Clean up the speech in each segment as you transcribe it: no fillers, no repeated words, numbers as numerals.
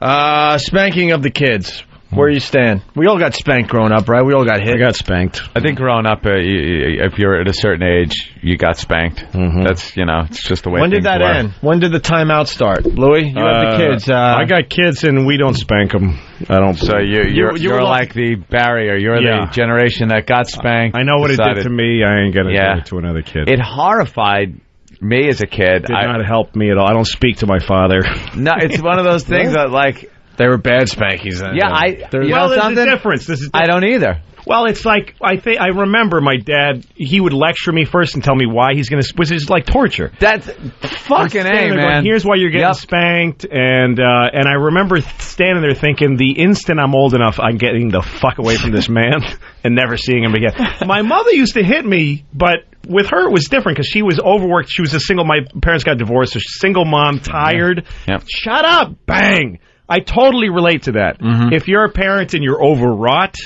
Spanking of the kids. Where you stand? We all got spanked growing up, right? We all got hit. I got spanked. I think growing up, if you're at a certain age, you got spanked. Mm-hmm. That's, it's just the way When did that end? When did the timeout start? Louis, you have the kids. I got kids, and we don't spank them. I don't. So you're like the barrier. You're the generation that got spanked. I know what it did to me. I ain't going to do it to another kid. It horrified me as a kid. Did not help me at all. I don't speak to my father. No, it's one of those things that, like... They were bad spankings then. Yeah, there's a difference. I don't either. Well, it's like, I remember my dad, he would lecture me first and tell me why he's going to, which is like torture. That's fucking A, man. Going, here's why you're getting spanked, and I remember standing there thinking, the instant I'm old enough, I'm getting the fuck away from this man and never seeing him again. My mother used to hit me, but with her it was different because she was overworked. She was my parents got divorced, so single mom, tired. Yep. Shut up, bang. I totally relate to that. Mm-hmm. If you're a parent and you're overwrought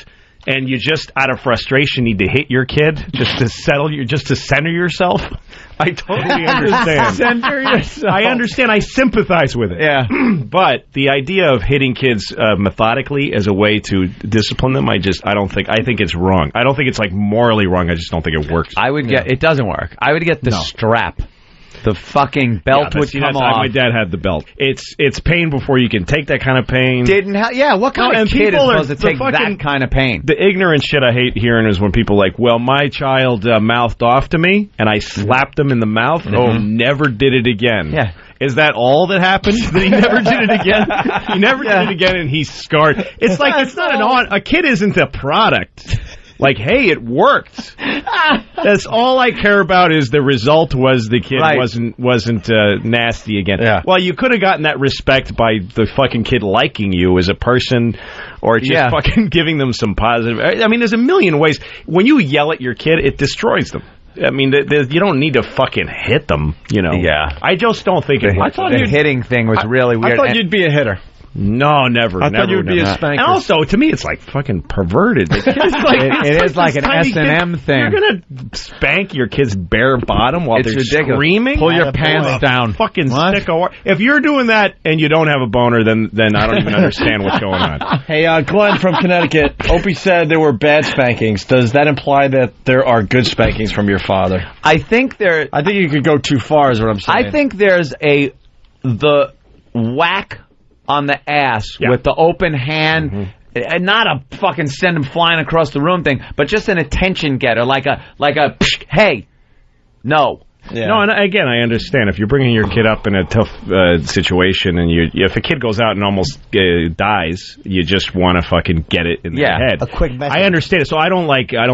and you just, out of frustration, need to hit your kid just to center yourself, I totally understand. Center yourself. I understand. I sympathize with it. Yeah. But the idea of hitting kids methodically as a way to discipline them, I think it's wrong. I don't think it's like morally wrong. I just don't think it works. It doesn't work. I would get the strap. The fucking belt would come off. My dad had the belt. It's pain before you can take that kind of pain. What kind of kid is supposed to take that kind of pain? The ignorant shit I hate hearing is when people like, well, my child mouthed off to me, and I slapped him in the mouth, and never did it again. Yeah. Is that all that happened? That he never did it again? He never did it again, and he's scarred. It's like, it's not a kid isn't a product. Like, hey, it worked. That's all I care about is the result was the kid wasn't nasty again. Yeah. Well, you could have gotten that respect by the fucking kid liking you as a person or just fucking giving them some positive... I mean, there's a million ways. When you yell at your kid, it destroys them. I mean, you don't need to fucking hit them, Yeah. I just don't think it works. The hitting thing was really weird. I thought you'd be a hitter. No, never. I thought you would be a spanker. And also, to me, it's like fucking perverted. It is like an S&M thing. You're going to spank your kid's bare bottom while they're screaming? Pull your pants down. Fucking stick of wire. If you're doing that and you don't have a boner, then I don't even understand what's going on. Hey, Glenn from Connecticut. Opie said there were bad spankings. Does that imply that there are good spankings from your father? I think you could go too far is what I'm saying. I think there's the whack on the ass with the open hand, and not a fucking send him flying across the room thing, but just an attention getter, like a hey, no. Yeah. No, and again, I understand. If you're bringing your kid up in a tough situation, and if a kid goes out and almost dies, you just want to fucking get it in their head. A quick message. I understand it. So I don't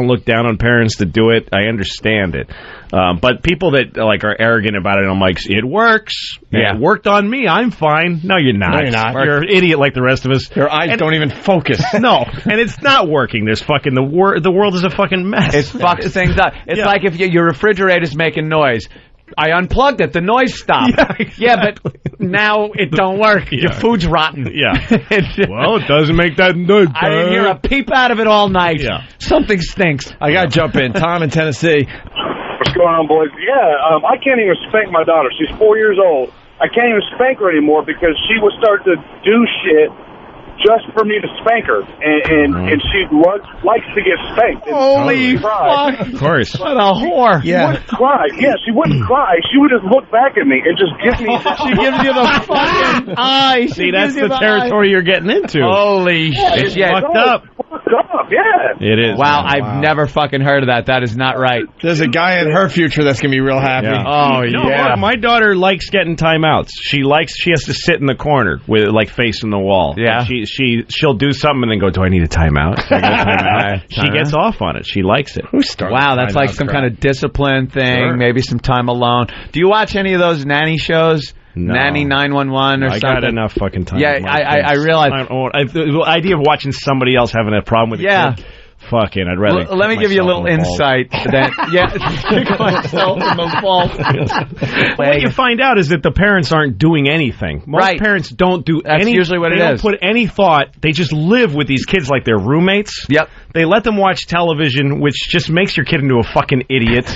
look down on parents that do it. I understand it. But people that are arrogant about it, I'm like, it works. Yeah. It worked on me. I'm fine. No, you're not. No, you're not. You're an idiot like the rest of us. Your eyes don't even focus. No, and it's not working. There's fucking the world is a fucking mess. It fucks things up. It's like if your refrigerator's making noise. I unplugged it. The noise stopped. Yeah, exactly. But now it don't work. Your food's rotten. Yeah. Well, it doesn't make that noise. I didn't hear a peep out of it all night. Yeah. Something stinks. I got to jump in. Tom in Tennessee. What's going on, boys? Yeah, I can't even spank my daughter. She's 4 years old. I can't even spank her anymore because she will start to do shit just for me to spank her, and she likes to get spanked. Holy fuck! Of course. What a whore! She wouldn't cry. Yeah, she wouldn't cry. She would just look back at me and just give me. She gives you the fucking eye. See, that's the territory you're getting into. Holy shit! It's fucked up. Fucked up. Yeah. It is. Wow, I've never fucking heard of that. That is not right. There's a guy in her future that's gonna be real happy. Yeah. Oh yeah. My daughter likes getting timeouts. She has to sit in the corner with facing the wall. Yeah. She'll do something and then go, do I need a timeout? She gets off on it. She likes it. Wow, that's like some kind of discipline thing, maybe some time alone. Do you watch any of those nanny shows? No. Nanny 911 or something? I got enough fucking time. Yeah, I realize. The idea of watching somebody else having a problem with a kid, fucking, I'd rather. Let me give you a little insight. That kick myself in the balls. What you find out is that the parents aren't doing anything. Most parents don't do That's any. usually what it is. They don't put any thought. They just live with these kids like they're roommates. Yep. They let them watch television, which just makes your kid into a fucking idiot,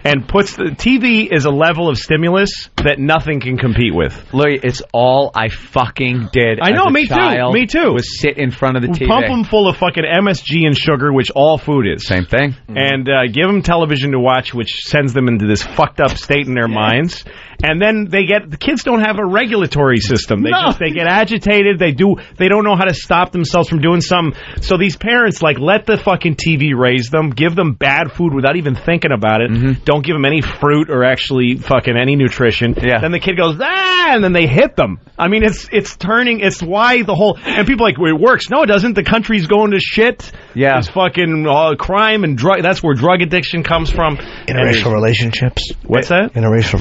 and puts the TV is a level of stimulus that nothing can compete with. Louis, it's all I fucking did. I know, as a me child too. Me too. Was sit in front of the TV. Pump them full of fucking MSG and sugar, which all food is. Same thing. And give them television to watch, which sends them into this fucked up state in their minds. And then the kids don't have a regulatory system. They get agitated. They don't know how to stop themselves from doing something. So these parents let the fucking TV raise them, give them bad food without even thinking about it. Mm-hmm. Don't give them any fruit or actually fucking any nutrition. Yeah. Then the kid goes, and then they hit them. I mean, it's why the whole, and people are like, well, it works. No, it doesn't. The country's going to shit. Yeah. It's fucking crime and drug. That's where drug addiction comes from. Interracial relationships. What's that? Interracial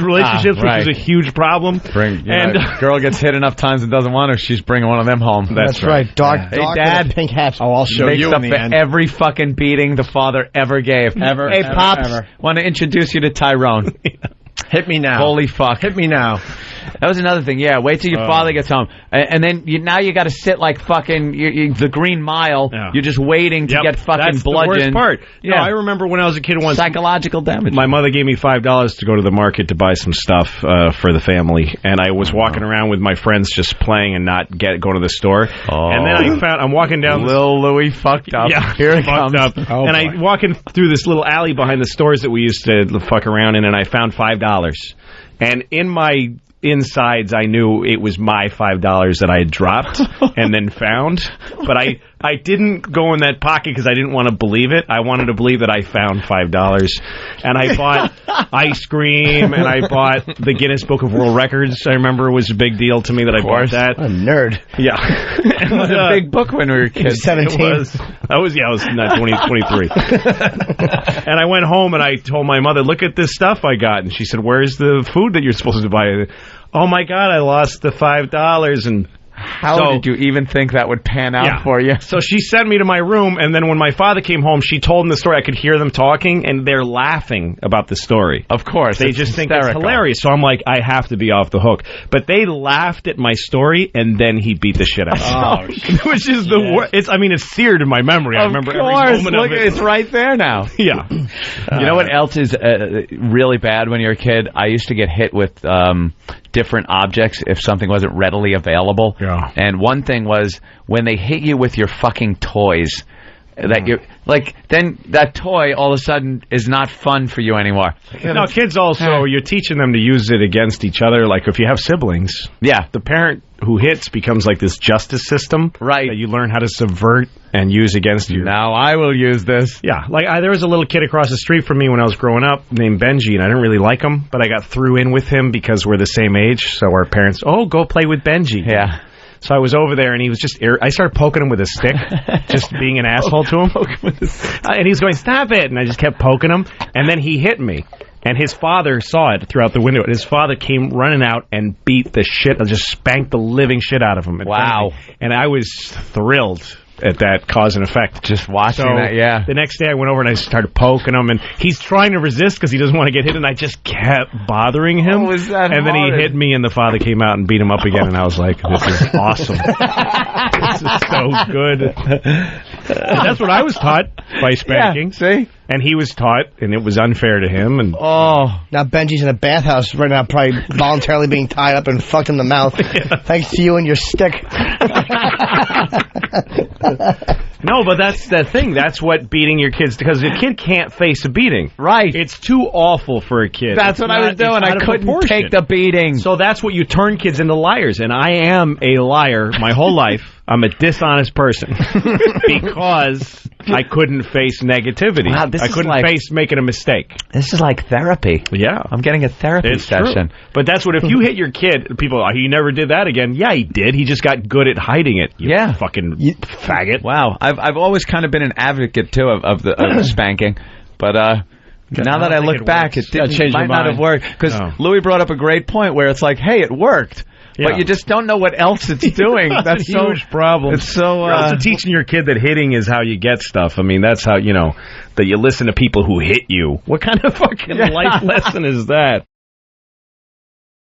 relationships, which is a huge problem. Girl gets hit enough times and doesn't want her, she's bringing one of them home. That's right. Dark hey, Dad, pink hats. Oh, I'll show you in the end. Every fucking beating the father ever gave. Hey, Pops, want to introduce you to Tyrone. Hit me now. Holy fuck. Hit me now. That was another thing. Yeah, wait till your father gets home. And then now you got to sit like fucking the Green Mile. Yeah. You're just waiting to get fucking bludgeoned. That's the worst part. Yeah. No, I remember when I was a kid once. Psychological damage. My mother gave me $5 to go to the market to buy some stuff for the family. And I was walking around with my friends just playing and not going to the store. Oh. And then I'm walking down. Lil Louie fucked up. Yeah, here it comes. Up. Oh, and I'm walking through this little alley behind the stores that we used to fuck around in, and I found $5. And in my insides, I knew it was my $5 that I had dropped and then found. But I didn't go in that pocket because I didn't want to believe it. I wanted to believe that I found $5. And I bought ice cream, and I bought the Guinness Book of World Records. I remember it was a big deal to me that I bought that. I'm a nerd. Yeah. It was a big book when we were kids. 17. I was not 23. And I went home and I told my mother, look at this stuff I got. And she said, where's the food that you're supposed to buy? Oh my God, I lost the $5. And how did you even think that would pan out for you? So she sent me to my room, and then when my father came home, she told him the story. I could hear them talking, and they're laughing about the story. Of course. They just think it's hilarious. So I'm like, I have to be off the hook. But they laughed at my story, and then he beat the shit out of me. Which is the worst. It's seared in my memory. I remember every moment of it. It's right there now. Yeah. You know what else is really bad when you're a kid? I used to get hit with different objects if something wasn't readily available. Yeah. And one thing was when they hit you with your fucking toys. That you're then that toy all of a sudden is not fun for you anymore. No, kids also, you're teaching them to use it against each other. Like if you have siblings, the parent who hits becomes like this justice system, right? That you learn how to subvert and use against you. Now I will use this. Yeah, like there was a little kid across the street from me when I was growing up named Benji, and I didn't really like him, but I got through in with him because we're the same age. So our parents, go play with Benji. Yeah. So I was over there, and he was just... I started poking him with a stick, just being an asshole to him. And he was going, stop it! And I just kept poking him, and then he hit me. And his father saw it throughout the window, and his father came running out and beat the shit, just spanked the living shit out of him. Wow. And I was thrilled at that cause and effect. Just watching that, yeah. The next day I went over and I started poking him, and he's trying to resist because he doesn't want to get hit, and I just kept bothering him. Was that and then he hit me, and the father came out and beat him up again, and I was like, this is awesome. This is so good. That's what I was taught by spanking. Yeah, see? And he was taught, and it was unfair to him. And now Benji's in a bathhouse right now, probably voluntarily being tied up and fucked in the mouth. Thanks to you and your stick. No, but that's the thing. That's what beating your kids, because a kid can't face a beating. Right. It's too awful for a kid. That's what I was doing. I couldn't take the beating. So that's what you turn kids into liars. And I am a liar my whole life. I'm a dishonest person because I couldn't face negativity. Wow, I couldn't face making a mistake. This is like therapy. Yeah. I'm getting a therapy session. True. But that's what, if you hit your kid, people, he never did that again. Yeah, he did. He just got good at hiding it. You fucking faggot. Wow. I've always kind of been an advocate, too, of the spanking. But now that I look back, it might not have worked. Because Louis brought up a great point where it's like, hey, it worked. but you just don't know what else it's doing. That's a huge problem. It's so. You're also teaching your kid that hitting is how you get stuff. I mean, that's how that you listen to people who hit you. What kind of fucking life lesson is that?